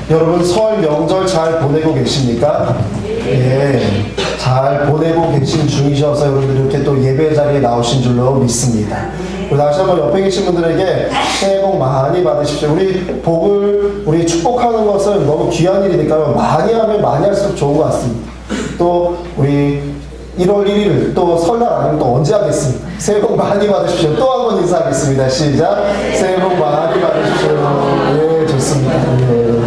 여러분 설 명절 잘 보내고 계십니까? 예, 잘 보내고 계신 중이셔서 여러분들 이렇게 또 예배 자리에 나오신 줄로 믿습니다. 다시 한번 옆에 계신 분들에게 새해 복 많이 받으십시오. 우리 축복하는 것은 너무 귀한 일이니까요. 많이 하면 많이 할수록 좋은 것 같습니다. 또 우리 1월 1일 또 설날 아니면 또 언제 하겠습니까? 새해 복 많이 받으십시오. 또 한 번 인사하겠습니다. 시작. 새해 복 많이 받으십시오. 예, 좋습니다. 예.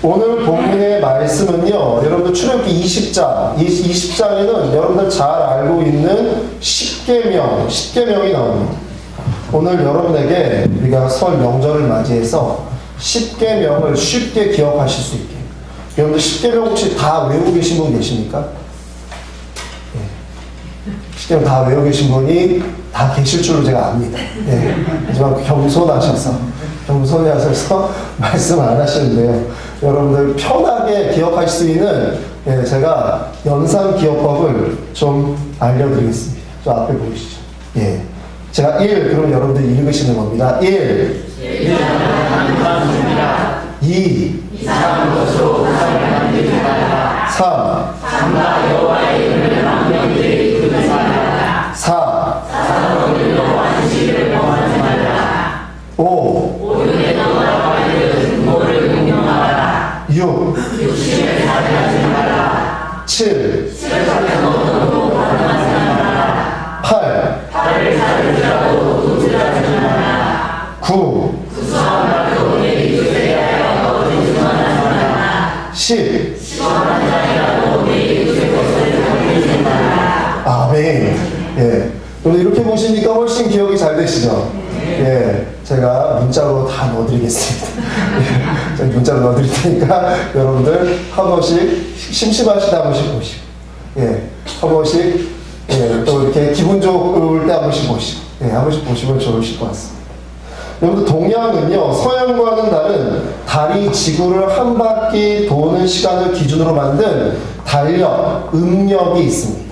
오늘 본문의 말씀은요, 여러분들 출애굽기 20장, 20장에는 여러분들 잘 알고 있는 10계명이 나옵니다. 오늘 여러분에게 우리가 설 명절을 맞이해서 10계명을 쉽게 기억하실 수 있게. 여러분들 10계명 혹시 다 외우고 계신 분 계십니까? 10계명 다 외우고 계신 분이 다 계실 줄로 제가 압니다. 예. 하지만 겸손하셔서 말씀 안 하시는데요. 여러분들 편하게 기억할 수 있는 제가 연상 기억법을 좀 알려드리겠습니다. 저 앞에 보이시죠? 예. 제가 1, 그럼 여러분들 읽으시는 겁니다. 1. 2. 3. 4. 5. 6. 7. 8. 9. 10. 아멘. 예. 이렇게 보시니까 훨씬 기억이 잘 되시죠? 예. 제가 문자로 다 넣어드리겠습니다. 예. 제가 문자로 넣어드릴 테니까 여러분들 한 번씩 심심하시다 한 번씩 보시고, 예. 한 번씩, 예. 또 이렇게 기분 좋을 때 한 번씩 보시고, 예. 한 번씩 보시면 좋으실 것 같습니다. 여러분들 동양은요, 서양과는 다른 달이 지구를 한 바퀴 도는 시간을 기준으로 만든 달력, 음력이 있습니다.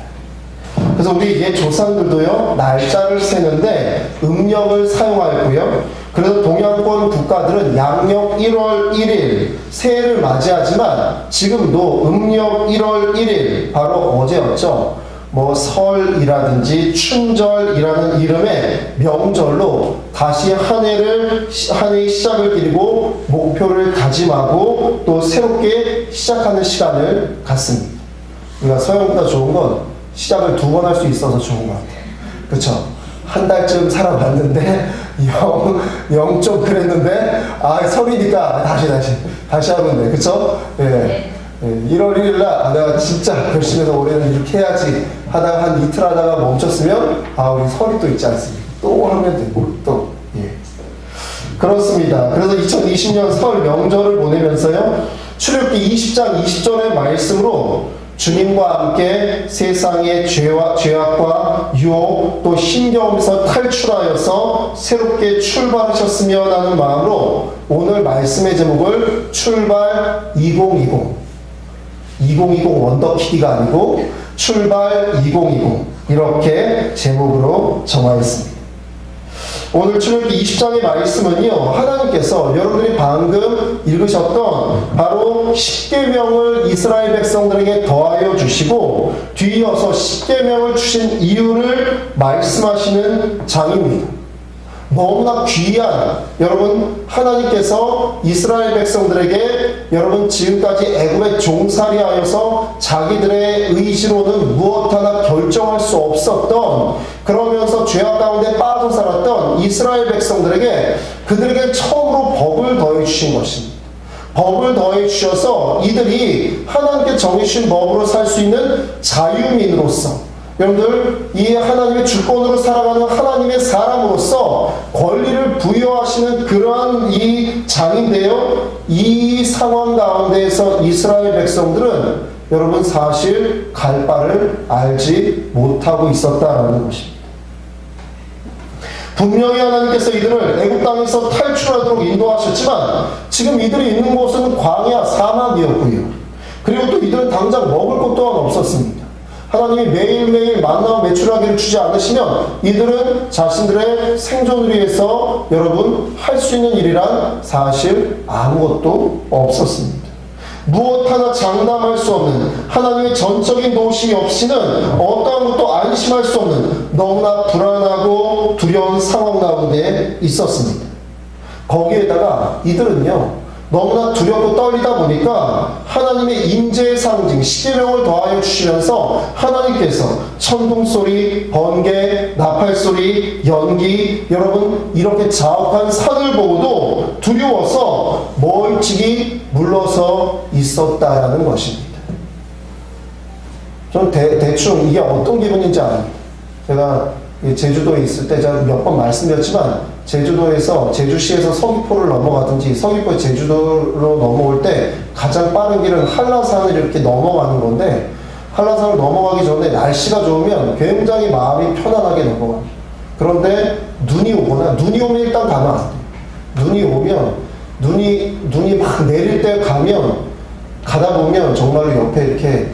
그래서 우리 옛 조상들도요, 날짜를 세는데 음력을 사용하였고요. 그래서 동양권 국가들은 양력 1월 1일 새해를 맞이하지만 지금도 음력 1월 1일 바로 어제였죠. 뭐 설이라든지 춘절이라는 이름의 명절로 다시 한 해의 시작을 기리고 목표를 다짐하고 또 새롭게 시작하는 시간을 갖습니다. 우리가 서양보다 좋은 건 시작을 2번 할 수 있어서 좋은 것 같아요. 그쵸? 한 달쯤 살아봤는데 영 좀 그랬는데 설이니까 다시 하면 돼. 그쵸? 예. 1월 1일 날 내가 진짜 열심히 해서 올해는 이렇게 해야지 하다가 한 이틀 하다가 멈췄으면 우리 설이 또 있지 않습니까? 또 하면 되고 또 예. 그렇습니다. 그래서 2020년 설 명절을 보내면서요, 출애굽기 20장 20절의 말씀으로 주님과 함께 세상의 죄악과 유혹 또 힘겨움에서 탈출하여서 새롭게 출발하셨으면 하는 마음으로 오늘 말씀의 제목을 출발 2020 원더키디가 아니고 출발 2020 이렇게 제목으로 정하였습니다. 오늘 출애굽기 20장의 말씀은요, 하나님께서 여러분들이 방금 읽으셨던 바로 10계명을 이스라엘 백성들에게 더하여 주시고 뒤이어서 10계명을 주신 이유를 말씀하시는 장입니다. 너무나 귀한, 여러분, 하나님께서 이스라엘 백성들에게 여러분 지금까지 애굽에 종살이하여서 자기들의 의지로는 무엇 하나 결정할 수 없었던, 그러면서 죄악 가운데 빠져 살았던 이스라엘 백성들에게 그들에게 처음으로 법을 더해 주신 것입니다. 법을 더해 주셔서 이들이 하나님께 정해주신 법으로 살 수 있는 자유민으로서, 여러분들 이 하나님의 주권으로 살아가는 하나님의 사람으로서 권리를 부여하시는 그러한 이 장인데요, 이 상황 가운데에서 이스라엘 백성들은 여러분 사실 갈 바를 알지 못하고 있었다라는 것입니다. 분명히 하나님께서 이들을 애굽 땅에서 탈출하도록 인도하셨지만 지금 이들이 있는 곳은 광야 사막이었고요. 그리고 또 이들은 당장 먹을 것 또한 없었습니다. 하나님이 매일매일 만나와 메추라기를 주지 않으시면 이들은 자신들의 생존을 위해서 여러분 할 수 있는 일이란 사실 아무것도 없었습니다. 무엇 하나 장담할 수 없는 하나님의 전적인 도우심이 없이는 어떠한 것도 안심할 수 없는 너무나 불안하고 두려운 상황 가운데 있었습니다. 거기에다가 이들은요 너무나 두렵고 떨리다 보니까 하나님의 임재의 상징 십계명을 더하여 주시면서 하나님께서 천둥소리, 번개, 나팔소리, 연기 여러분 이렇게 자욱한 산을 보고도 두려워서 멀찍이 물러서 있었다라는 것입니다. 저는 대충 이게 어떤 기분인지 압니다. 제가 제주도에 있을 때 제가 몇 번 말씀드렸지만 제주도에서 제주시에서 서귀포를 넘어가든지 서귀포 제주도로 넘어올 때 가장 빠른 길은 한라산을 이렇게 넘어가는 건데 한라산을 넘어가기 전에 날씨가 좋으면 굉장히 마음이 편안하게 넘어갑니다. 그런데 눈이 오면 일단 가면 안 돼요. 눈이 오면 눈이 막 내릴 때 가다 보면 정말로 옆에 이렇게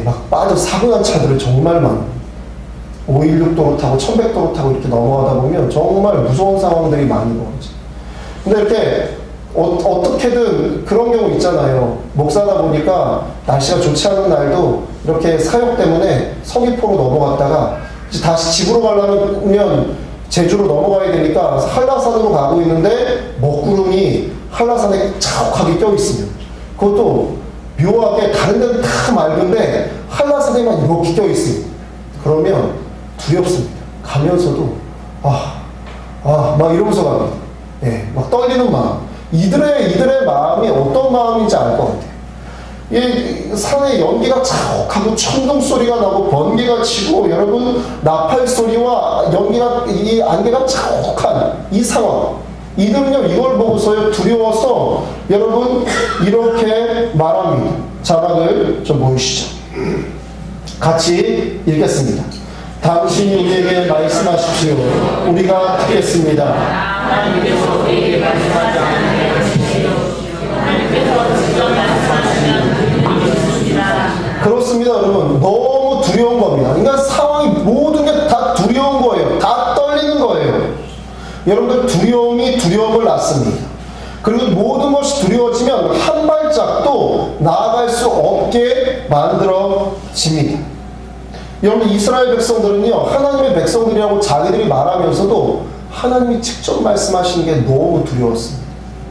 막 빠져 사고 난 차들을 정말 많아요. 516도로 타고 1100도로 타고 이렇게 넘어가다 보면 정말 무서운 상황들이 많이 벌어져요. 근데 이렇게 어떻게든 그런 경우 있잖아요. 목사다 보니까 날씨가 좋지 않은 날도 이렇게 사역 때문에 서귀포로 넘어갔다가 이제 다시 집으로 가려면 제주로 넘어가야 되니까 한라산으로 가고 있는데 먹구름이 한라산에 자욱하게 껴있으면 그것도 묘하게 다른 데는 다 맑은데 한라산에만 이렇게 껴있어요. 그러면 두렵습니다. 가면서도 막 이러면서 갑니다. 막 떨리는 마음. 이들의 마음이 어떤 마음인지 알 것 같아요. 이 산에 연기가 자욱하고 천둥 소리가 나고 번개가 치고 여러분 나팔 소리와 연기가 이 안개가 자욱한 이 상황. 이들은요 이걸 보고서요 두려워서 여러분 이렇게 말합니다. 자막을 좀 보여주시죠. 같이 읽겠습니다. 당신이 우리에게 말씀하십시오. 우리가 듣겠습니다. 하나님께서 우리에게 말씀하지 않는 것이시오. 하나님께서 직접 말씀하시는 분이십니다. 그렇습니다, 여러분. 너무 두려운 겁니다. 그러니까 상황이 모든 게 다 두려운 거예요. 다 떨리는 거예요. 여러분들 두려움을 낳습니다. 그리고 모든 것이 두려워지면 한 발짝도 나아갈 수 없게 만들어집니다. 여러분 이스라엘 백성들은요 하나님의 백성들이라고 자기들이 말하면서도 하나님이 직접 말씀하시는 게 너무 두려웠습니다.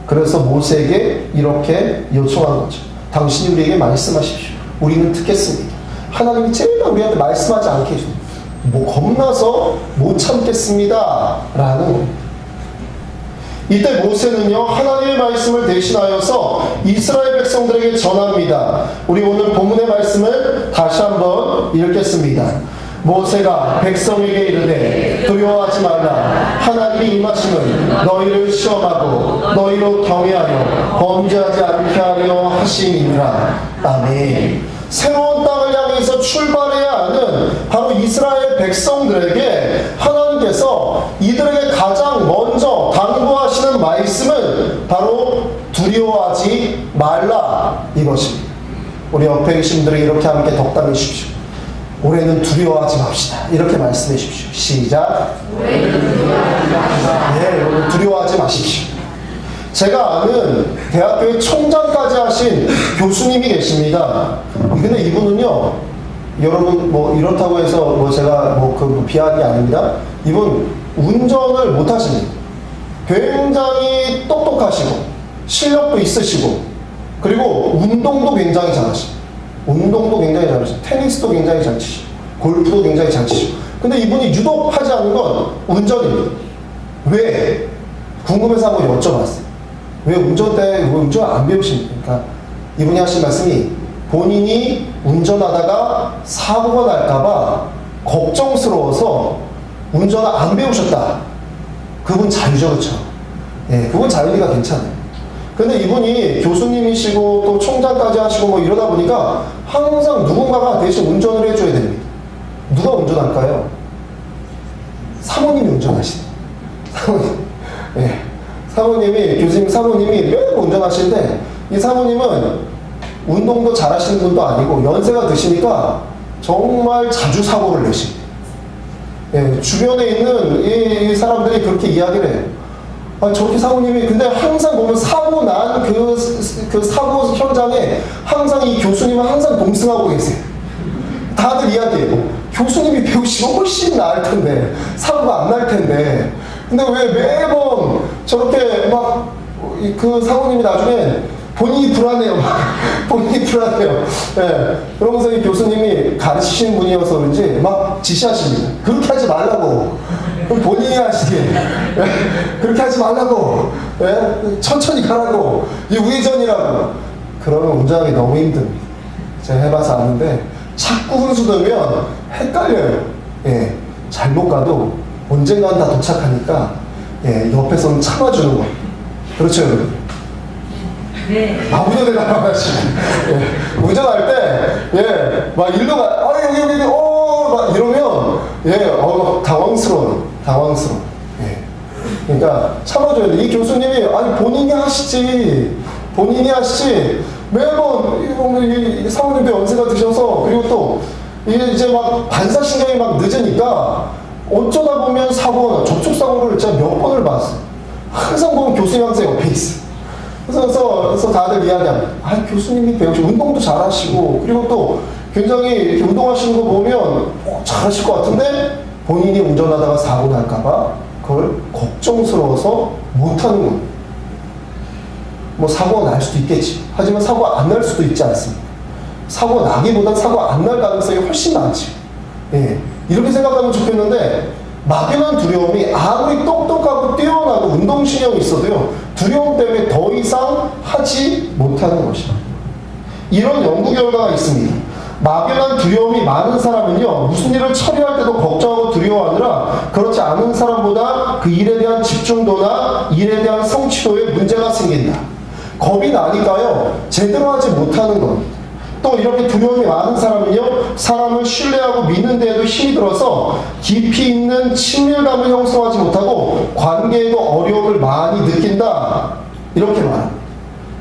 그래서 모세에게 이렇게 요청한 거죠. 당신이 우리에게 말씀하십시오. 우리는 듣겠습니다. 하나님이 제발 우리한테 말씀하지 않게 해줍니다. 겁나서 못 참겠습니다 라는 겁니다. 이때 모세는요 하나님의 말씀을 대신하여서 이스라엘 백성들에게 전합니다. 우리 오늘 본문의 말씀을 다시 한번 읽겠습니다. 모세가 백성에게 이르되 두려워하지 말라. 하나님이 임하심은 너희를 시험하고 너희로 경외하여 범죄하지 않게 하려 하심이니라. 아멘. 새로운 땅을 향해서 출발해야 하는 바로 이스라엘 백성들에게 하나님께서 이들에게 가장 먼저 당부하시는 말씀은 바로 두려워하지 말라 이것입니다. 우리 옆에 계신 분들이 이렇게 함께 덕담해 주십시오. 올해는 두려워하지 맙시다. 이렇게 말씀해 주십시오. 시작. 올해는 두려워하지 맙시다. 네, 여러분 두려워하지 마십시오. 제가 아는 대학교의 총장까지 하신 교수님이 계십니다. 근데 이분은요, 여러분 뭐 이렇다고 해서 제가 비하하는 게 아닙니다. 이분 운전을 못 하십니다. 굉장히 똑똑하시고 실력도 있으시고 그리고 운동도 굉장히 잘하시고 테니스도 굉장히 잘 치시고 골프도 굉장히 잘 치시고 근데 이분이 유독 하지 않는 건 운전입니다. 왜? 궁금해서 한번 여쭤봤어요. 왜 운전 안 배우십니까? 그러니까 이분이 하신 말씀이 본인이 운전하다가 사고가 날까봐 걱정스러워서 운전을 안 배우셨다. 그분 자유죠, 그렇죠? 그분 자유니까 괜찮아요. 근데 이분이 교수님이시고 또 총장까지 하시고 이러다 보니까 항상 누군가가 대신 운전을 해줘야 됩니다. 누가 운전할까요? 사모님이 운전하시네요. 사모님이, 교수님 사모님이 매일 운전하시는데 이 사모님은 운동도 잘하시는 분도 아니고 연세가 드시니까 정말 자주 사고를 내십니다. 예, 주변에 있는 이 사람들이 그렇게 이야기를 해요. 아, 저렇게 사모님이, 근데 항상 보면 사고 난 그 사고 현장에 항상 이 교수님은 항상 동승하고 계세요. 다들 이야기해요. 교수님이 배우시면 훨씬 나을 텐데, 사고가 안 날 텐데. 근데 왜 매번 저렇게 막, 그 사모님이 나중에 본인이 불안해요. 본인이 불안해요. 예. 그러면서 이 교수님이 가르치시는 분이어서 그런지 막 지시하십니다. 그렇게 하지 말라고. 그럼 본인이 하시게. 예. 그렇게 하지 말라고. 예. 천천히 가라고. 이 우회전이라고. 그러면 운전하기 너무 힘듭니다. 제가 해봐서 아는데 자꾸 훈수되면 헷갈려요. 예. 잘못 가도 언젠간 다 도착하니까 예. 옆에서는 참아주는 거. 그렇죠, 여러분? 네. 아무도 대답 안 하시고. 예. 운전할 때, 예, 막 일로 가, 여기, 막 이러면, 예, 당황스러워요. 예. 그러니까 참아줘야 돼. 이 교수님이, 아니, 본인이 하시지. 매번, 이 사모님도 연세가 드셔서, 그리고 또, 이제 막 반사신경이 막 늦으니까, 어쩌다 보면 사고나 접촉사고를 진짜 몇 번을 봤어요. 항상 보면 교수님 항상 옆에 있어요. 그래서 다들 이야기합니다. 아, 교수님이 배우시고, 운동도 잘하시고, 그리고 또 굉장히 이렇게 운동하시는 거 보면 잘하실 것 같은데, 본인이 운전하다가 사고 날까봐 그걸 걱정스러워서 못하는 거예요. 뭐, 사고가 날 수도 있겠지. 하지만 사고가 안 날 수도 있지 않습니까? 사고가 나기보단 사고가 안 날 가능성이 훨씬 많지. 예. 이렇게 생각하면 좋겠는데, 막연한 두려움이 아무리 똑똑하고 뛰어나고 운동신경이 있어도요, 두려움 때문에 더 이상 하지 못하는 것이다. 이런 연구 결과가 있습니다. 막연한 두려움이 많은 사람은요, 무슨 일을 처리할 때도 걱정하고 두려워하느라 그렇지 않은 사람보다 그 일에 대한 집중도나 일에 대한 성취도에 문제가 생긴다. 겁이 나니까요, 제대로 하지 못하는 겁니다. 또 이렇게 두려움이 많은 사람은요, 사람을 신뢰하고 믿는 데에도 힘이 들어서 깊이 있는 친밀감을 형성하지 못하고 관계에도 어려움을 많이 느낀다. 이렇게 말합니다.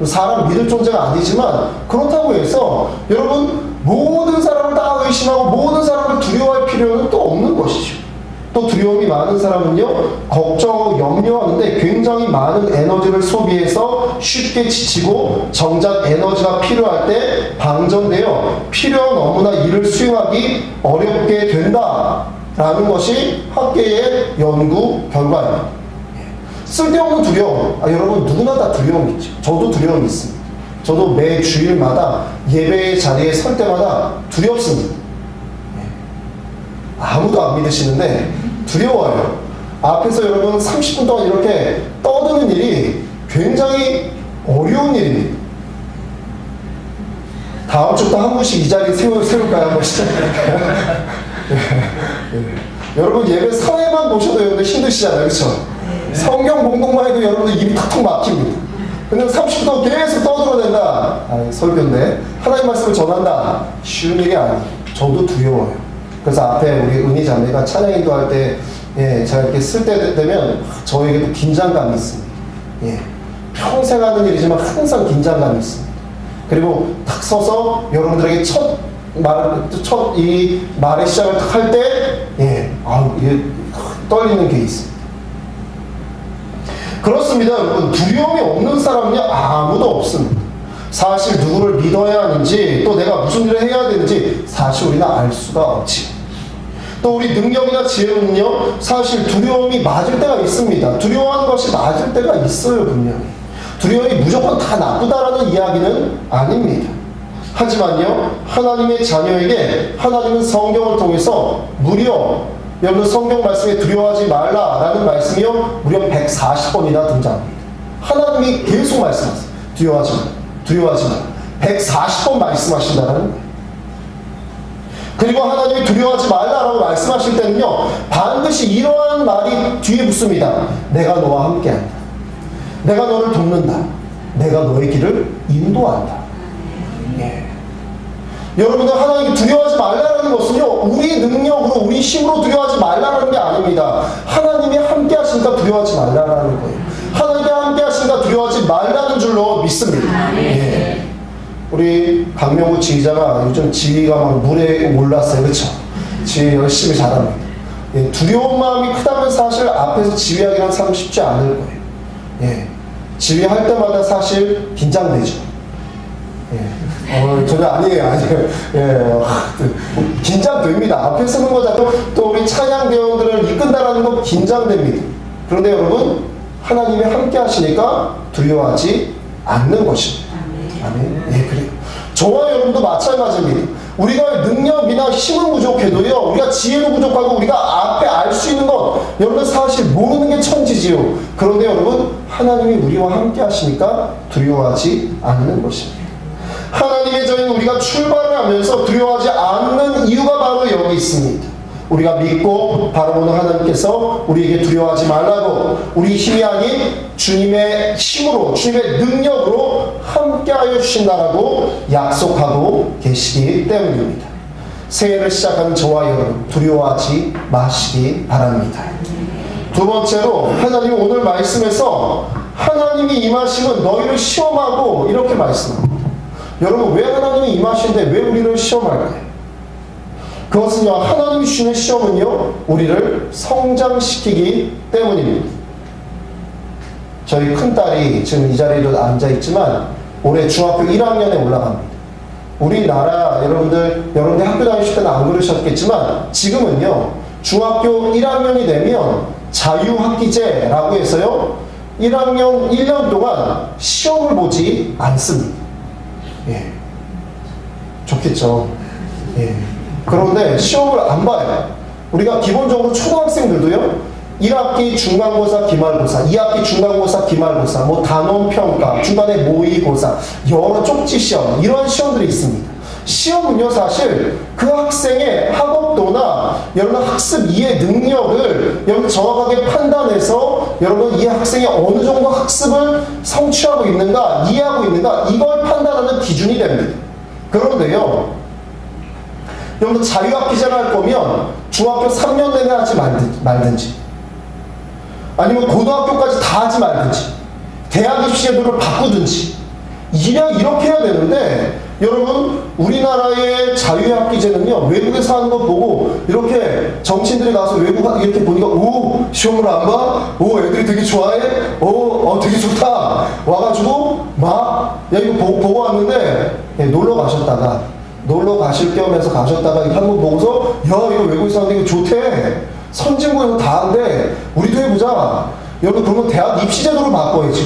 사람 믿을 존재가 아니지만 그렇다고 해서 여러분 모든 사람을 다 의심하고 모든 사람을 두려워할 필요는 또 없는 것이죠. 또 두려움이 많은 사람은요, 걱정하고 염려하는데 굉장히 많은 에너지를 소비해서 쉽게 지치고 정작 에너지가 필요할 때 방전되어 필요한 업무나 일을 수행하기 어렵게 된다라는 것이 학계의 연구 결과입니다. 쓸데없는 두려움. 여러분 누구나 다 두려움이 있죠. 저도 두려움이 있습니다. 저도 매 주일마다 예배의 자리에 설 때마다 두렵습니다. 아무도 안 믿으시는데 두려워요. 앞에서 여러분 30분 동안 이렇게 떠드는 일이 굉장히 어려운 일입니다. 다음 주부터 한 분씩 이 자리에 세울까요? 한 번씩. 여러분 예배 사회만 보셔도 여러분들 힘드시잖아요. 그렇죠? 성경 공동만 해도 여러분들 입이 탁탁 막힙니다. 근데 30분 동안 계속 떠들어댄다. 설교인데 하나님 말씀을 전한다. 쉬운 일이 아니에요. 저도 두려워요. 그래서 앞에 우리 은희 자매가 찬양 인도할 때, 예, 제가 이렇게 쓸 때 되면 저에게도 긴장감이 있습니다. 예, 평생 하는 일이지만 항상 긴장감이 있습니다. 그리고 탁 서서 여러분들에게 첫 이 말의 시작을 탁 할 때, 예, 이게 떨리는 게 있습니다. 그렇습니다, 여러분. 두려움이 없는 사람은요, 아무도 없습니다. 사실 누구를 믿어야 하는지, 또 내가 무슨 일을 해야 되는지 사실 우리는 알 수가 없지. 또 우리 능력이나 지혜는요, 사실 두려움이 맞을 때가 있습니다. 두려워하는 것이 맞을 때가 있어요, 분명히. 두려움이 무조건 다 나쁘다라는 이야기는 아닙니다. 하지만요, 하나님의 자녀에게 하나님은 성경을 통해서 무려 여러분 성경 말씀에 두려워하지 말라라는 말씀이요, 무려 140번이나 등장합니다. 하나님이 계속 말씀하세요. 두려워하지 마. 140번 말씀하신다는 거예요. 그리고 하나님이 두려워하지 말라라고 말씀하실 때는요, 반드시 이러한 말이 뒤에 붙습니다. 내가 너와 함께한다. 내가 너를 돕는다. 내가 너의 길을 인도한다. 예. 여러분들 하나님이 두려워하지 말라는 것은요, 우리 능력으로 우리 힘으로 두려워하지 말라는 게 아닙니다. 하나님이 함께 하시니까 두려워하지 말라는 거예요. 하나님이 함께 하시니까 두려워하지 말라는 줄로 믿습니다. 예. 우리 강명구 지휘자가 요즘 지휘가 막 물에 올랐어요. 그렇죠? 지휘 열심히 잘합니다. 예, 두려운 마음이 크다면 사실 앞에서 지휘하기는 참 쉽지 않을 거예요. 예, 지휘할 때마다 사실 긴장되죠. 예, 전혀 아니에요. 예, 긴장됩니다. 앞에 서는 거다. 또 우리 찬양대원들을 이끈다라는 거 긴장됩니다. 그런데 여러분, 하나님이 함께 하시니까 두려워하지 않는 것입니다. 아멘. 예, 그래요. 저와 여러분도 마찬가지입니다. 우리가 능력이나 힘은 부족해도요, 우리가 지혜도 부족하고 우리가 앞에 알 수 있는 것, 여러분 사실 모르는 게 천지지요. 그런데 여러분, 하나님이 우리와 함께 하시니까 두려워하지 않는 것입니다. 하나님의 저인 우리가 출발을 하면서 두려워하지 않는 이유가 바로 여기 있습니다. 우리가 믿고 바라보는 하나님께서 우리에게 두려워하지 말라고, 우리 힘이 아닌 주님의 힘으로, 주님의 능력으로 함께하여 주신다라고 약속하고 계시기 때문입니다. 새해를 시작하는 저와 여러분, 두려워하지 마시기 바랍니다. 두 번째로, 하나님 오늘 말씀에서 하나님이 임하시면 너희를 시험하고 이렇게 말씀합니다. 여러분, 왜 하나님이 임하시는데 왜 우리를 시험할까요? 그것은요, 하나님이 주시는 시험은요, 우리를 성장시키기 때문입니다. 저희 큰딸이 지금 이 자리에도 앉아있지만 올해 중학교 1학년에 올라갑니다. 우리나라 여러분들 학교 다니실 때는 안 그러셨겠지만 지금은요, 중학교 1학년이 되면 자유학기제라고 해서요, 1학년 1년 동안 시험을 보지 않습니다. 예, 좋겠죠. 예. 그런데 시험을 안 봐요. 우리가 기본적으로 초등학생들도요, 1학기 중간고사, 기말고사, 2학기 중간고사, 기말고사, 뭐 단원평가, 중간에 모의고사, 여러 쪽지 시험, 이런 시험들이 있습니다. 시험은요, 사실 그 학생의 학업도나 여러분 학습 이해 능력을 여러분 정확하게 판단해서 여러분 이 학생이 어느 정도 학습을 성취하고 있는가, 이해하고 있는가, 이걸 판단하는 기준이 됩니다. 그런데요, 여러분 자유학기제를 할 거면 중학교 3년 내내 하지 말든지, 아니면 고등학교까지 다 하지 말든지, 대학 입시 제도를 바꾸든지, 이렇게 해야 되는데, 여러분 우리나라의 자유학기제는요, 외국에서 하는 거 보고 이렇게 정치인들이 가서 외국 이렇게 보니까 오, 시험을 안 봐? 오, 애들이 되게 좋아해? 되게 좋다. 와가지고 막 야 이거 보고 왔는데, 예, 놀러 가실 겸해서 가셨다가 이거 한번 보고서 야 이거 외국에서 하는데 이거 좋대. 선진국에서 다 하는데 우리도 해보자. 여러분 그러면 대학 입시제도를 바꿔야죠.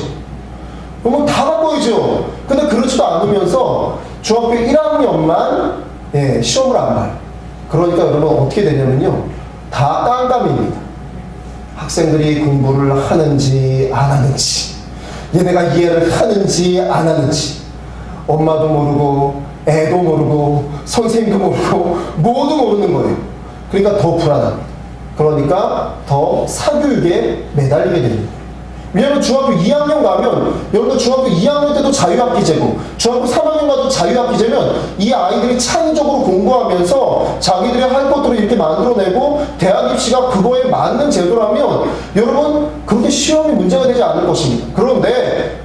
그러면 다 바꿔야죠. 근데 그렇지도 않으면서 중학교 1학년만 예, 시험을 안 봐요. 그러니까 여러분 어떻게 되냐면요, 다 깜깜입니다. 학생들이 공부를 하는지 안 하는지, 얘네가 이해를 하는지 안 하는지, 엄마도 모르고 애도 모르고 선생님도 모르고 모두 모르는 거예요. 그러니까 더 불안합니다. 그러니까 더 사교육에 매달리게 됩니다. 왜냐하면 중학교 2학년 가면, 여러분들 중학교 2학년 때도 자유학기제고 중학교 3학년 가도 자유학기제면 이 아이들이 창의적으로 공부하면서 자기들이 할 것들을 이렇게 만들어내고 대학 입시가 그거에 맞는 제도라면 여러분 그렇게 시험이 문제가 되지 않을 것입니다. 그런데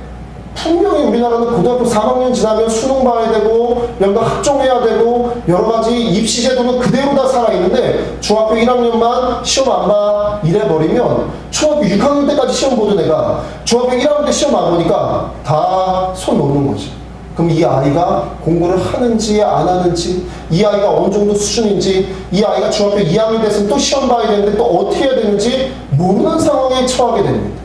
분명히 우리나라는 고등학교 3학년 지나면 수능 봐야 되고 여러분 학종해야 되고 여러 가지 입시 제도는 그대로 다 살아있는데 중학교 1학년만 시험 안 봐 이래버리면 초등학교 6학년 때까지 시험 보던 애가 중학교 1학년 때 시험 안 보니까 다 손 놓는 거죠. 그럼 이 아이가 공부를 하는지 안 하는지, 이 아이가 어느 정도 수준인지, 이 아이가 중학교 2학년 됐으면 또 시험 봐야 되는데 또 어떻게 해야 되는지 모르는 상황에 처하게 됩니다.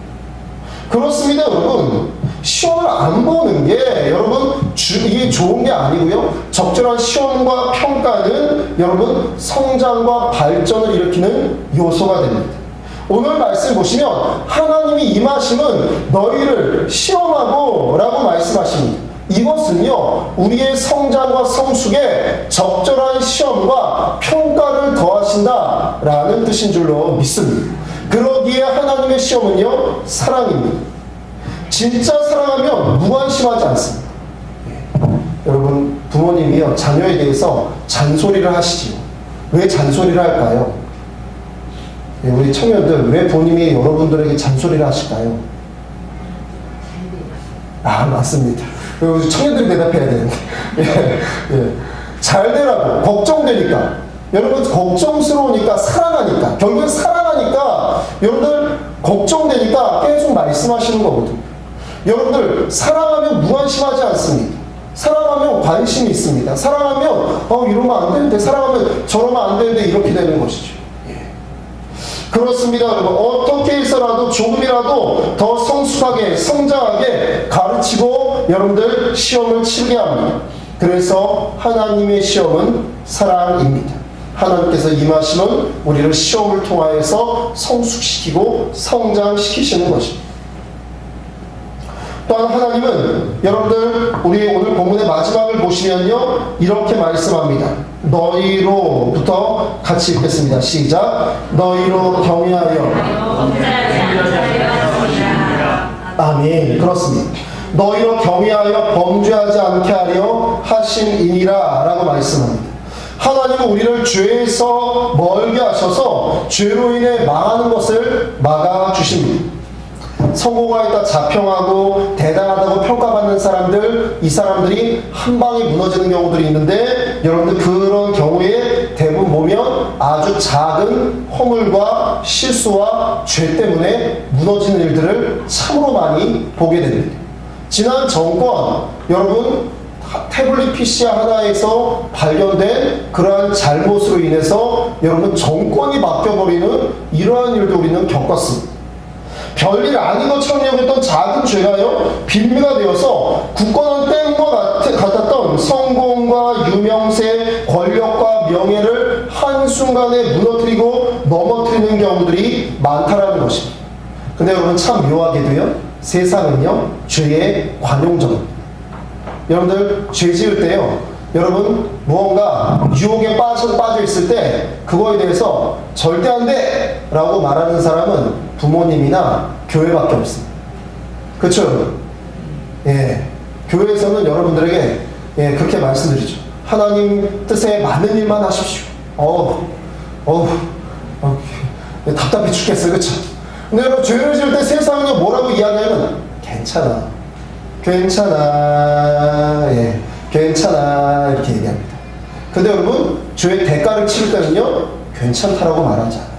그렇습니다, 여러분. 시험을 안 보는 게 여러분 이게 좋은 게 아니고요. 적절한 시험과 평가는 여러분 성장과 발전을 일으키는 요소가 됩니다. 오늘 말씀 보시면 하나님이 임하심은 너희를 시험하고 라고 말씀하십니다. 이것은요, 우리의 성장과 성숙에 적절한 시험과 평가를 더하신다 라는 뜻인 줄로 믿습니다. 그러기에 하나님의 시험은요, 사랑입니다. 진짜 사랑하면 무관심하지 않습니다. 여러분 부모님이요, 자녀에 대해서 잔소리를 하시지요. 왜 잔소리를 할까요? 우리 청년들 왜 부모님이 여러분들에게 잔소리를 하실까요? 맞습니다. 그리고 청년들이 대답해야 되는데. 예, 예. 잘 되라고, 걱정되니까. 여러분, 걱정스러우니까, 사랑하니까. 결국엔 사랑하니까, 여러분들, 걱정되니까 계속 말씀하시는 거거든요. 여러분들, 사랑하면 무관심하지 않습니다. 사랑하면 관심이 있습니다. 사랑하면, 이러면 안 되는데, 사랑하면 저러면 안 되는데, 이렇게 되는 것이죠. 그렇습니다, 여러분. 어떻게 해서라도 조금이라도 더 성숙하게, 성장하게 가르치고 여러분들 시험을 치르게 합니다. 그래서 하나님의 시험은 사랑입니다. 하나님께서 임하시면 우리를 시험을 통하여서 성숙시키고 성장시키시는 것입니다. 또한 하나님은 여러분들 우리 오늘 본문의 마지막을 보시면요 이렇게 말씀합니다. 너희로부터 같이 읽겠습니다. 시작. 너희로 경외하여 아멘. 그렇습니다. 너희로 경외하여 범죄하지 않게 하려 하심이니라 라고 말씀합니다. 하나님은 우리를 죄에서 멀게 하셔서 죄로 인해 망하는 것을 막아주십니다. 성공하였다 자평하고 대단하다고 평가받는 사람들, 이 사람들이 한 방에 무너지는 경우들이 있는데 여러분들 그런 경우에 대부분 보면 아주 작은 허물과 실수와 죄 때문에 무너지는 일들을 참으로 많이 보게 됩니다. 지난 정권 여러분 태블릿 PC 하나에서 발견된 그러한 잘못으로 인해서 여러분 정권이 바뀌어버리는 이러한 일도 우리는 겪었습니다. 별일 아닌 것처럼 여겼던 작은 죄가요 빌미가 되어서 굳건한 땡과 같았던 성공과 유명세, 권력과 명예를 한순간에 무너뜨리고 넘어뜨리는 경우들이 많다라는 것입니다. 근데 여러분 참 묘하게도요 세상은요 죄의 관용적입니다. 여러분들 죄 지을 때요 여러분 무언가 유혹에 빠져 있을 때 그거에 대해서 절대 안 돼! 라고 말하는 사람은 부모님이나 교회밖에 없습니다. 그렇죠 여러분? 예, 교회에서는 여러분들에게 그렇게 말씀드리죠. 하나님 뜻에 맞는 일만 하십시오. 답답해 죽겠어요. 그렇죠? 근데 여러분 죄를 지을 때 세상은요 뭐라고 이야기하면 괜찮아 예, 괜찮아 이렇게 얘기합니다. 근데 여러분 죄의 대가를 치를 때는요 괜찮다라고 말하지 않아요.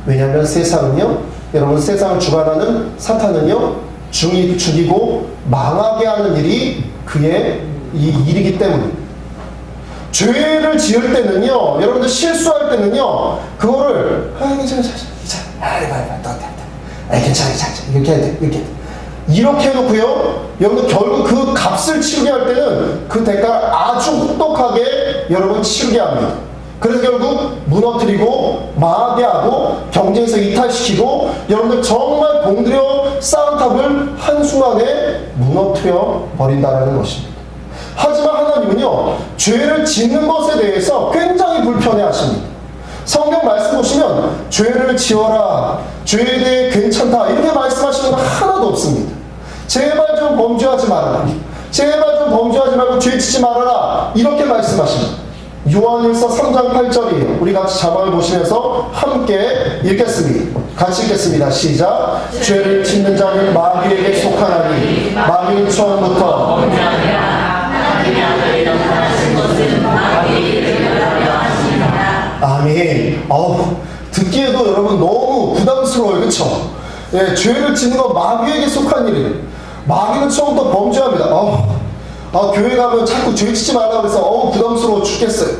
왜냐하면 세상은요 여러분 세상을 주관하는 사탄은요 죽이고 망하게 하는 일이 그의 이 일이기 때문입니다. 죄를 지을 때는요 여러분들 실수할 때는요 그거를 괜찮아 이렇게 해야 돼 이렇게 해놓고요 여러분 결국 그 값을 치르게 할 때는 그 대가를 아주 혹독하게 여러분 치르게 합니다. 그래서 결국 무너뜨리고 망하게 하고 경쟁에서 이탈시키고 여러분들 정말 공들여 쌓은 탑을 한순간에 무너뜨려 버린다는 것입니다. 하지만 하나님은요 죄를 짓는 것에 대해서 굉장히 불편해 하십니다. 성경 말씀 보시면 죄를 지어라, 죄에 대해 괜찮다 이렇게 말씀하시는 거 하나도 없습니다. 제발 좀 범죄하지 말아라, 제발 좀 범죄하지 말고 죄 짓지 말아라 이렇게 말씀하십니다. 요한일서 3장 8절이에요. 우리 같이 자막을 보시면서 함께 읽겠습니다. 같이 읽겠습니다. 시작. 죄를 짓는 자는 마귀에게 속하나니 마귀는 처음부터 아멘. 듣기에도 여러분 너무 부담스러워요. 그렇죠? 예, 죄를 짓는 건 마귀에게 속한 일이에요. 마귀는 처음부터 범죄합니다. 교회 가면 자꾸 죄 짓지 말라고 해서 부담스러워 죽겠어요.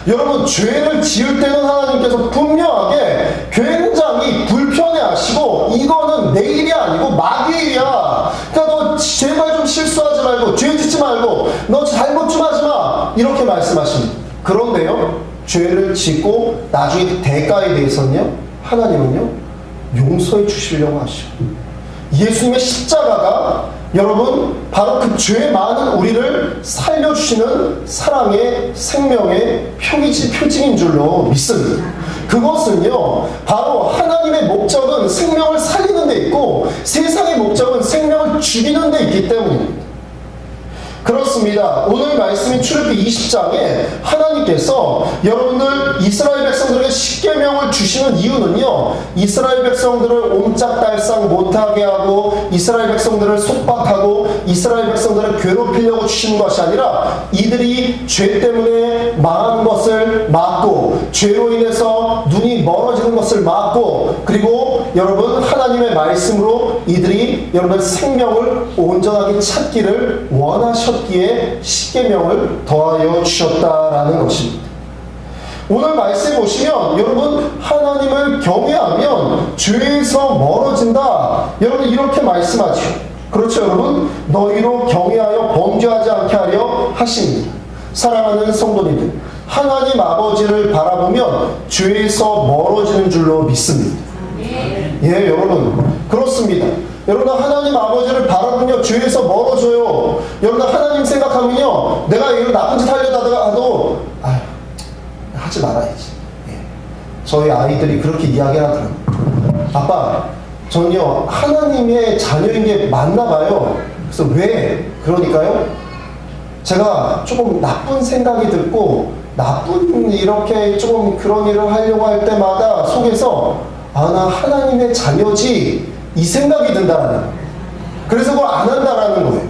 여러분 죄를 지을 때는 하나님께서 분명하게 굉장히 불편해 하시고 이거는 내 일이 아니고 마귀의 일이야. 그러니까 너 제발 좀 실수하지 말고 죄 짓지 말고 너 잘못 좀 하지 마 이렇게 말씀하십니다. 그런데요 죄를 짓고 나중에 대가에 대해서는요 하나님은요 용서해 주시려고 하시오. 예수님의 십자가가 여러분 바로 그 죄 많은 우리를 살려주시는 사랑의 생명의 표징인 줄로 믿습니다. 그것은요 바로 하나님의 목적은 생명을 살리는 데 있고 세상의 목적은 생명을 죽이는 데 있기 때문입니다. 그렇습니다. 오늘 말씀인 출애굽기 20장에 하나님께서 여러분들 이스라엘 백성들에게 십계명을 주시는 이유는요, 이스라엘 백성들을 옴짝달싹 못하게 하고 이스라엘 백성들을 속박하고 이스라엘 백성들을 괴롭히려고 주시는 것이 아니라 이들이 죄 때문에 망하는 것을 막고 죄로 인해서 눈이 멀어지는 것을 막고, 그리고 여러분 하나님의 말씀으로 이들이 여러분 생명을 온전하게 찾기를 원하셨기에 십계명을 더하여 주셨다라는 것입니다. 오늘 말씀해 보시면 여러분 하나님을 경외하면 죄에서 멀어진다. 여러분 이렇게 말씀하죠. 그렇죠 여러분? 너희로 경외하여 범죄하지 않게 하려 하십니다. 사랑하는 성도님들, 하나님 아버지를 바라보면 죄에서 멀어지는 줄로 믿습니다. 예 여러분 그렇습니다. 여러분 하나님 아버지를 바라보며 죄에서 멀어져요. 여러분 하나님 생각하면요, 내가 이런 나쁜 짓 하려다가 하도 하지 말아야지. 예. 저희 아이들이 그렇게 이야기하더라고요. 아빠 전요 하나님의 자녀인 게 맞나 봐요. 그래서 왜? 그러니까요, 제가 조금 나쁜 생각이 들고 나쁜 이렇게 조금 그런 일을 하려고 할 때마다 속에서 나 하나님의 자녀지 이 생각이 든다라는 거예요. 그래서 그걸 안 한다라는 거예요.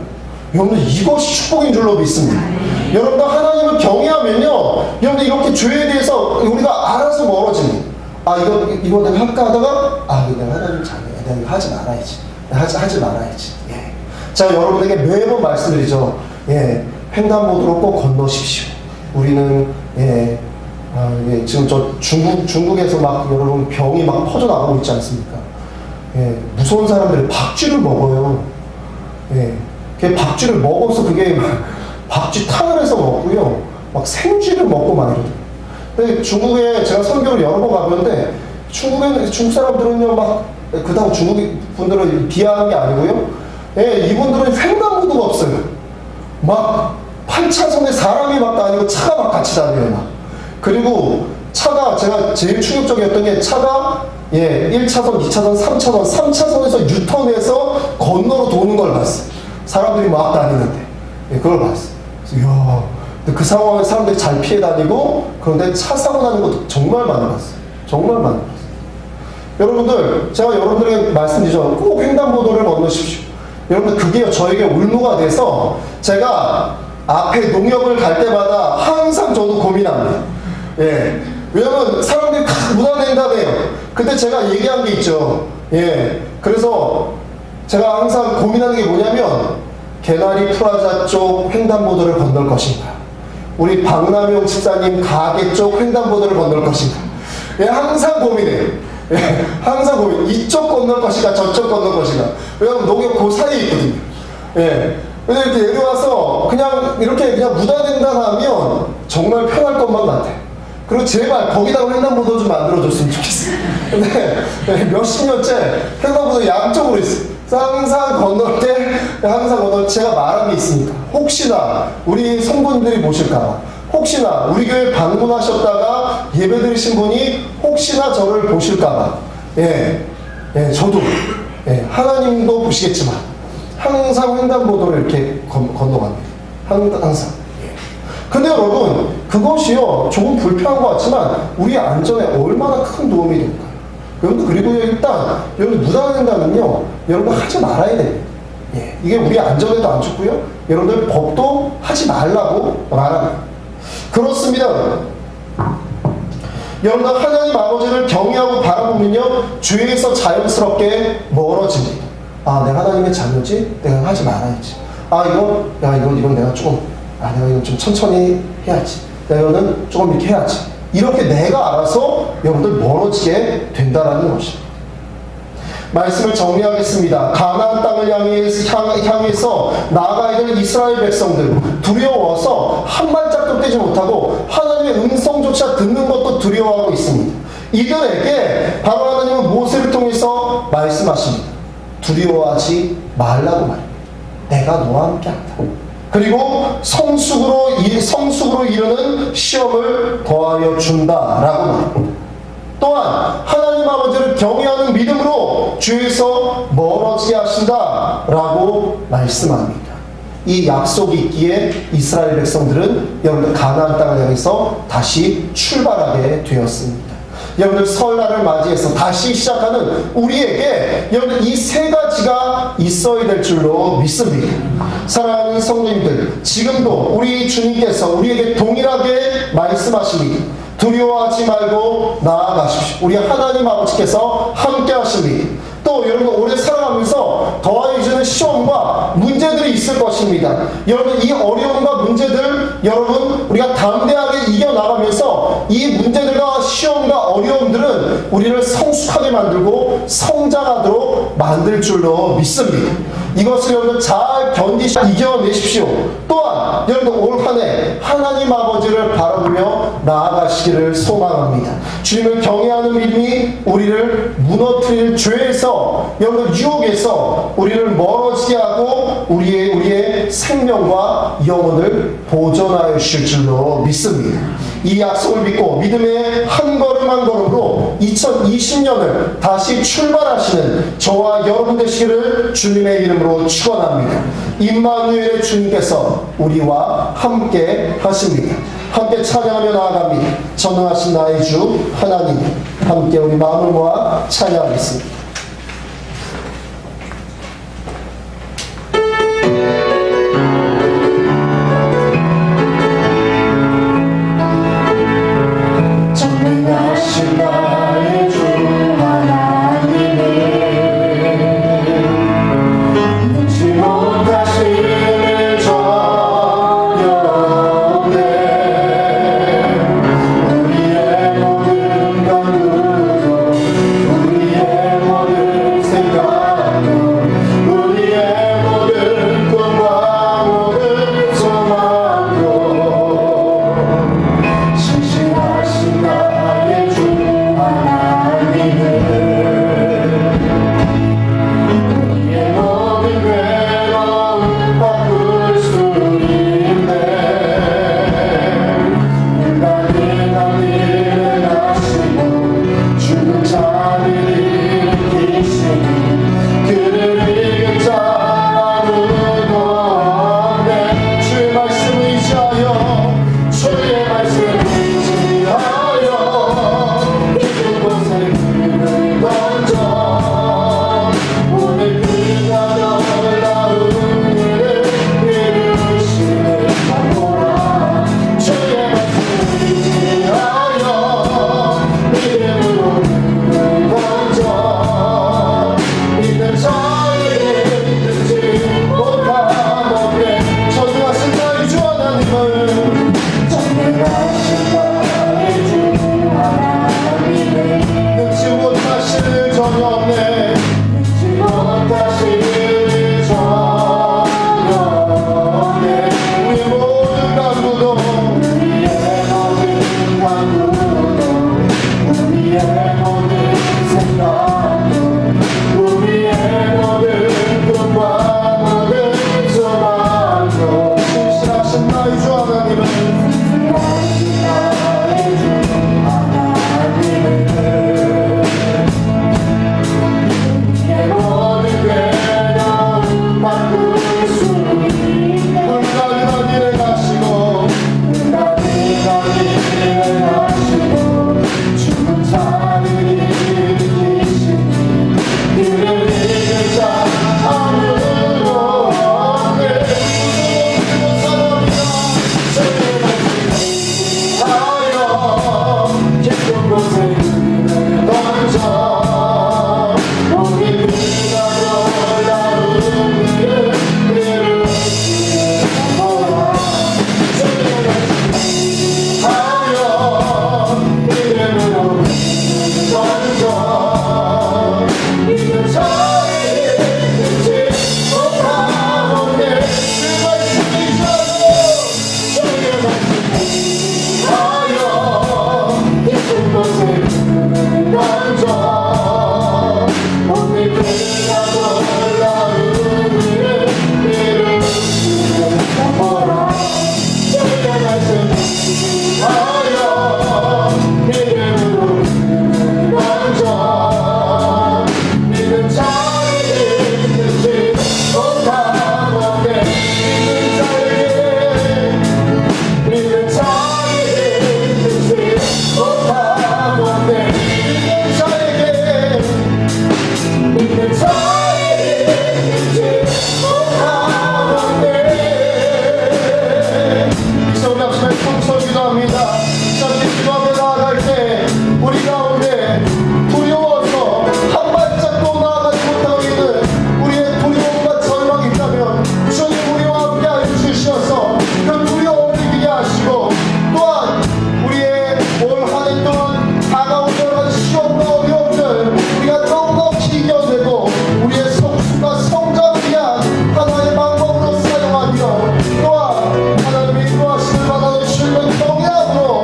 여러분들 이것이 축복인 줄로 믿습니다. 여러분들 하나님을 경외하면요, 여러분들 이렇게 죄에 대해서 우리가 알아서 멀어집니다. 이거 내가 할까 하다가 내가 하나님 자녀야, 내가 이거 하지 말아야지, 하지 말아야지. 예. 자 여러분에게 매번 말씀드리죠. 예, 횡단보도로 꼭 건너십시오. 우리는 지금 저 중국에서 막 여러분 병이 막 퍼져나가고 있지 않습니까? 예, 무서운 사람들이 박쥐를 먹어요. 예, 그 박쥐를 먹어서 그게 막 박쥐탕을 해서 먹고요, 막 생쥐를 먹고 막 이러더라고요. 근데 중국에 제가 선교를 여러 번 가봤는데 중국 사람들은요 막 그렇다고 중국 분들을 비하하는 게 아니고요, 예, 이분들은 횡단보도가 없어요. 막 8차선에 사람이 막 다니고 차가 막 같이 다녀요. 막. 그리고 차가 제가 제일 충격적이었던 게 차가 1차선, 2차선, 3차선, 3차선에서 유턴해서 건너로 도는 걸 봤어요. 사람들이 막 다니는데. 예, 그걸 봤어요. 그래서 이야, 근데 그 상황에 사람들이 잘 피해 다니고, 그런데 차 사고 나는 것도 정말 많이 봤어요. 정말 많이 봤어요. 여러분들, 제가 여러분들에게 말씀드리죠. 꼭 횡단보도를 건너십시오. 여러분들 그게 저에게 올무가 돼서 제가 앞에 농협을 갈 때마다 항상 저도 고민합니다. 예. 왜냐면 사람들이 다 무단횡단해요. 그때 제가 얘기한 게 있죠. 예. 그래서 제가 항상 고민하는 게 뭐냐면, 개나리 프라자 쪽 횡단보도를 건널 것인가, 우리 박남용 집사님 가게 쪽 횡단보도를 건널 것인가. 예, 항상 고민해요. 예, 항상 고민. 이쪽 건널 것인가, 저쪽 건널 것인가. 왜냐면 농협 그 사이에 있거든요. 예. 근데 이렇게 내려와서 그냥 이렇게 그냥 무단횡단하면 정말 편할 것만 같아. 그리고 제발 거기다가 횡단보도 좀 만들어줬으면 좋겠어요. 근데 몇십 년째 횡단보도 양쪽으로 있어요. 항상 건널 때 제가 말한 게 있습니다. 혹시나 우리 성도님들이 보실까봐, 혹시나 우리 교회 방문하셨다가 예배드리신 분이 혹시나 저를 보실까봐, 저도 하나님도 보시겠지만 항상 횡단보도를 이렇게 건너갑니다. 항상. 근데 여러분 그것이요 조금 불편한 것 같지만 우리 안전에 얼마나 큰 도움이 될까요? 여러분 그리고 일단 여러분 무단횡단은요 여러분 하지 말아야 됩니다. 이게 우리 안전에도 안 좋고요, 여러분들 법도 하지 말라고 말합니다. 그렇습니다. 여러분들 하나님 아버지를 경외하고 바라보면요 죄에서 자연스럽게 멀어집니다. 내가 하나님의 자녀지, 내가 하지 말아야지. 이건 내가 조금 내가 이건 좀 천천히 해야지, 내가 이거는 조금 이렇게 해야지. 이렇게 내가 알아서 여러분들 멀어지게 된다라는 것입니다. 말씀을 정리하겠습니다. 가나안 땅을 향해서 나아가야 될 이스라엘 백성들, 두려워서 한 발짝도 떼지 못하고 하나님의 음성조차 듣는 것도 두려워하고 있습니다. 이들에게 바로 하나님은 모세를 통해서 말씀하십니다. 두려워하지 말라고 말합니다. 내가 너와 함께 한다. 그리고 성숙으로 이르는 시험을 더하여 준다라고 말합니다. 또한 하나님 아버지를 경외하는 믿음으로 죄에서 멀어지게 하신다라고 말씀합니다. 이 약속이 있기에 이스라엘 백성들은 여러분들 가나안 땅을 향해서 다시 출발하게 되었습니다. 여러분들 설날을 맞이해서 다시 시작하는 우리에게 여러분들 이 세 가지가 있어야 될 줄로 믿습니다. 사랑하는 성도님들, 지금도 우리 주님께서 우리에게 동일하게 말씀하십니다. 두려워하지 말고 나아가십시오. 우리 하나님 아버지께서 함께 하십니다. 또 여러분 오래 살아가면서 더해지는 시험과 문제들이 있을 것입니다. 여러분 이 어려움과 문제들 여러분 우리가 담대하게 이겨나가면서 이 문제들과 시험과 어려움들은 우리를 성숙하게 만들고 성장하도록 만들 줄로 믿습니다. 이것을 여러분 잘 견디시고 이겨내십시오. 또한 여러분 올 한 해 하나님 아버지를 바라보며 나아가시기를 소망합니다. 주님을 경외하는 믿음이 우리를 무너뜨릴 죄에서 여러분 유혹에서 우리를 멀어지게 하고 우리의 생명과 영혼을 보존하여 주실 줄로 믿습니다. 이 약속을 믿고 믿음의 한 걸음 한 걸음으로 2020년을 다시 출발하시는 저와 여러분 되시기를 주님의 이름으로 축원합니다. 임마누엘의 주님께서 우리와 함께 하십니다. 함께 찬양하며 나아갑니다. 전능하신 나의 주 하나님, 함께 우리 마음을 모아 찬양하겠습니다. 전능하신 나의 주 하나님을 능치 못하시는 저녁에 우리의 모든 강구도 우리의 세월 약속의 통솔기도 합니다. 자, 기도하며 나아갈 때 우리 가운데 두려워서 한 발짝도 나아가지 못하고 있는 우리의 두려움과 절망이 있다면 주님 우리와 함께 하여 주시어서 그 두려움을 이기게 하시고 또한 우리의 올 한 해 동안 다가온 여러 가지 시험과 어려움들 우리가 넉넉히 이겨내고 우리의 성숙과 성장을 위한 하나의 방법으로 사용하며 또한 하나님의 인도하심을 받아 주시는 경외함으로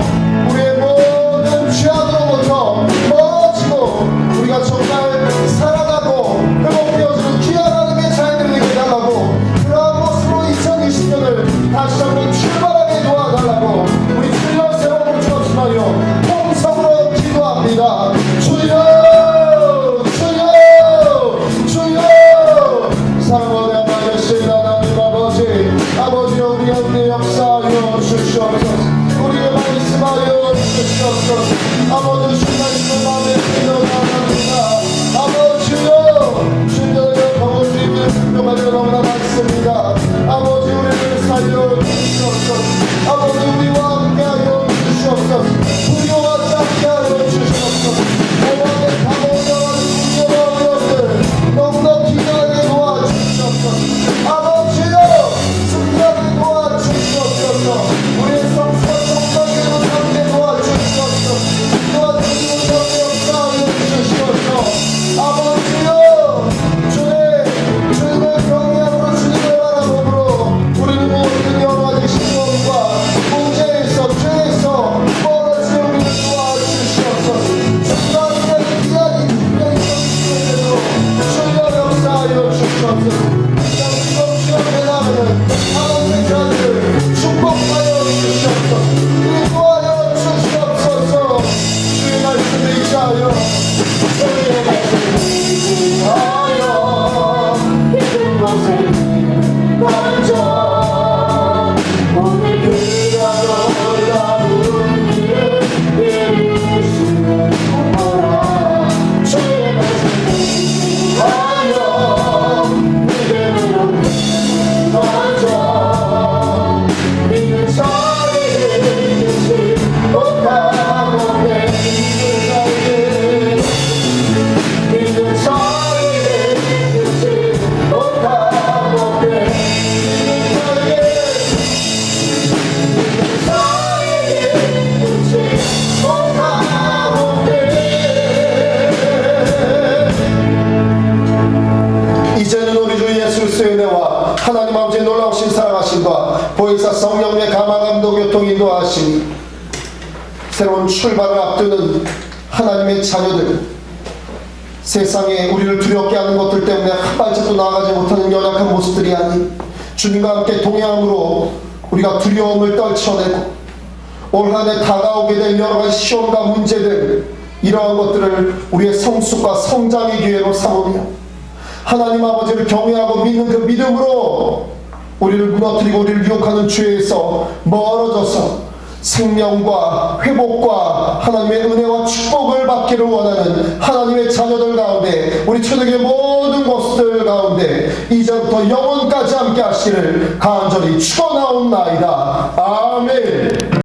우리의 모든 죄악으로부터 멀어지고 우리가 정말 살아가고 회복되어지는 귀한 하나님의 자녀들이 되게 달라고 그러한 모습으로 2020년을 다시 한번 출발하게 도와달라고 우리 주여 새로운 주옵시마요 통성으로 기도합니다. 주여 주여 주여 사랑하는 하나님 하나님 아버지여 우리 가운데 역사하여 주시옵소서. 우리의 말씀하여 주시옵소서. 아버지 주님 말씀을 마음에 들어갑니다. 아버지여 주님의 거울님을 분명하여 너무나 많습니다. 아버지 우리를 살려 주시옵소서. 아버지 우리와 함께하여 주시옵소서. 두려워하지 않게 하여 주시옵소서. 오만의 다모여와 두려운 어려움들 넉넉히 나게 도와주시옵소서. 아버지여 승리하게 도와주시옵소서. 우리의 성수와 성장으로 함께 도와주시옵소서. 또한 주님의 역사하여 주시옵소서. 아버지여 주님의 경외함으로 주님을 바라보므로 우리는 모든 여러 가지 시험과 문제에서 죄에서 멀어지는 우리를 도와주시옵소서. 주님의 기한이 분명히 있었음에도 주여 역사하여 주시옵소서. 시험에 나가는 하나님의 자녀를 축복하여 주시옵소서. 인도하여 주시옵소서. 주의 말씀을 이자하여 주의 말씀을 하여 깊은 곳에 던져 오늘 그가 놀라운 일을 이루시는 공포라 주의 말씀을 하여 믿음으로 던져 믿는 자에게 이르지 못하고 내 믿는 자에게 믿는 자에게 이르지 못하고 내 믿는 자에게 이르지 못하고 이제는 우리 주 예수 그리스도의 은혜와 하나님 아버지의 놀라우신 사랑하심과 보혜사 성령의 감화감동 교통 인도하심이 새로운 출발을 앞두는 하나님의 자녀들 세상에 우리를 두렵게 하는 것들 때문에 한 발짝도 나아가지 못하는 연약한 모습들이 아닌 주님과 함께 동행함으로 우리가 두려움을 떨쳐내고 올 한 해 다가오게 될 여러 가지 시험과 문제들 이러한 것들을 우리의 성숙과 성장의 기회로 삼으며 하나님 아버지를 경외하고 믿는 그 믿음으로 우리를 무너뜨리고 우리를 유혹하는 죄에서 멀어져서 생명과 회복과 하나님의 은혜와 축복을 받기를 원하는 하나님의 자녀들 가운데 우리 초대교회 모든 것들 가운데 이제부터 영원까지 함께 하시기를 간절히 축원하옵나이다. 아멘.